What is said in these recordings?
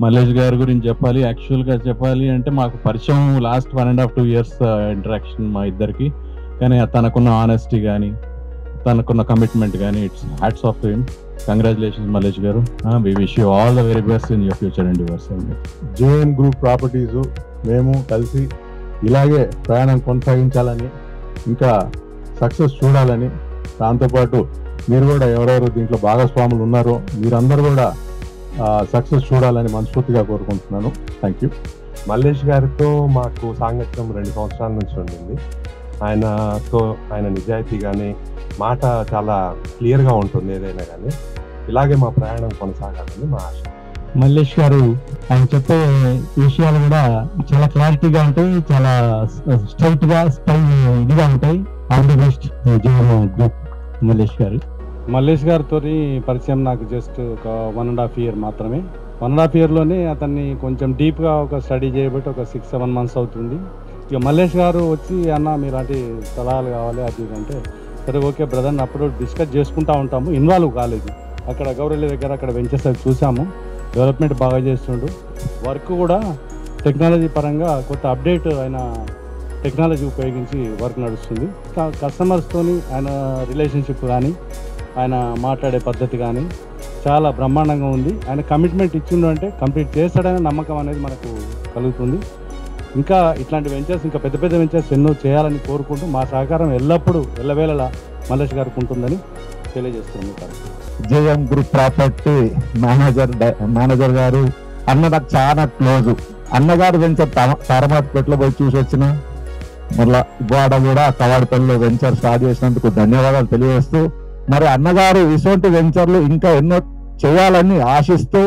మల్లేష్ గారి గురించి చెప్పాలి, యాక్చువల్గా చెప్పాలి అంటే మాకు పరిచయం లాస్ట్ 1.5 2 years ఇంటరాక్షన్ మా ఇద్దరికి. కానీ తనకున్న ఆనెస్టీ కానీ తనకున్న కమిట్మెంట్ కానీ it's hats off to him. Congratulations Mallesh garu. We wish you all the very best in your future endeavours. JN group properties మేము కలిసి ఇలాగే ప్రయాణం కొనసాగించాలని, ఇంకా సక్సెస్ చూడాలని, దాంతోపాటు మీరు కూడా ఎవరెవరు దీంట్లో భాగస్వాములు ఉన్నారో మీరందరూ కూడా సక్సెస్ చూడాలని మనస్ఫూర్తిగా కోరుకుంటున్నాను. Thank you. మల్లేష్ గారితో మాకు సాంగత్యం 2 సంవత్సరాల నుంచి ఉండింది. ఆయన నిజాయితీ కానీ మాట చాలా క్లియర్గా ఉంటుంది. ఏదైనా కానీ ఇలాగే మా ప్రయాణం కొనసాగాలని మా ఆశ. మల్లేష్ గారు ఆయన చెప్పే విషయాలు కూడా చాలా క్లారిటీగా ఉంటాయి, చాలా స్ట్రైట్ గా ఇదిగా ఉంటాయి. All the best group Mallesh గారు. మల్లేష్ గారితో పరిచయం నాకు జస్ట్ ఒక 1.5 year మాత్రమే. 1.5 yearలోనే అతన్ని కొంచెం డీప్గా ఒక స్టడీ చేయబట్టి ఒక 6-7 months అవుతుంది. ఇక మల్లేష్ గారు వచ్చి అన్న మీలాంటి సలహాలు కావాలి అది అంటే సరే ఓకే బ్రదర్ అప్పుడు డిస్కస్ చేసుకుంటూ ఉంటాము. ఇన్వాల్వ్ కాలేదు. అక్కడ గౌరెల్లి దగ్గర అక్కడ వెంచర్స్ చూసాము, డెవలప్మెంట్ బాగా చేస్తుండు. వర్క్ కూడా టెక్నాలజీ పరంగా కొత్త అప్డేట్ అయిన టెక్నాలజీ ఉపయోగించి వర్క్ నడుస్తుంది. కస్టమర్స్తోని ఆయన రిలేషన్షిప్ కానీ ఆయన మాట్లాడే పద్ధతి కానీ చాలా బ్రహ్మాండంగా ఉంది. ఆయన కమిట్మెంట్ ఇచ్చిండు అంటే కంప్లీట్ చేస్తాడనే నమ్మకం అనేది మనకు కలుగుతుంది. ఇంకా ఇట్లాంటి వెంచర్స్ ఇంకా పెద్ద పెద్ద వెంచర్స్ ఎన్నో చేయాలని కోరుకుంటూ మా సహకారం ఎల్లప్పుడూ ఎల్లవేళలా మల్లేష్ గారికి ఉంటుందని తెలియజేస్తున్నాం. జేఎం గ్రూప్ ప్రాపర్టీ మేనేజర్ గారు అన్న నాకు చాలా క్లోజు. అన్నగారు వెంచర్ తారమాతపేటలో పోయి చూసి వచ్చిన మళ్ళా ఇవాడ కూడా కవాడిపల్లిలో వెంచర్ స్టార్ట్ చేసినందుకు ధన్యవాదాలు తెలియజేస్తూ, మరి అన్నగారు ఇటువంటి వెంచర్లు ఇంకా ఎన్నో చేయాలని ఆశిస్తూ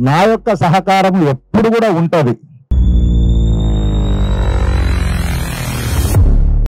నా యొక్క సహకారం ఎప్పుడు కూడా ఉంటది.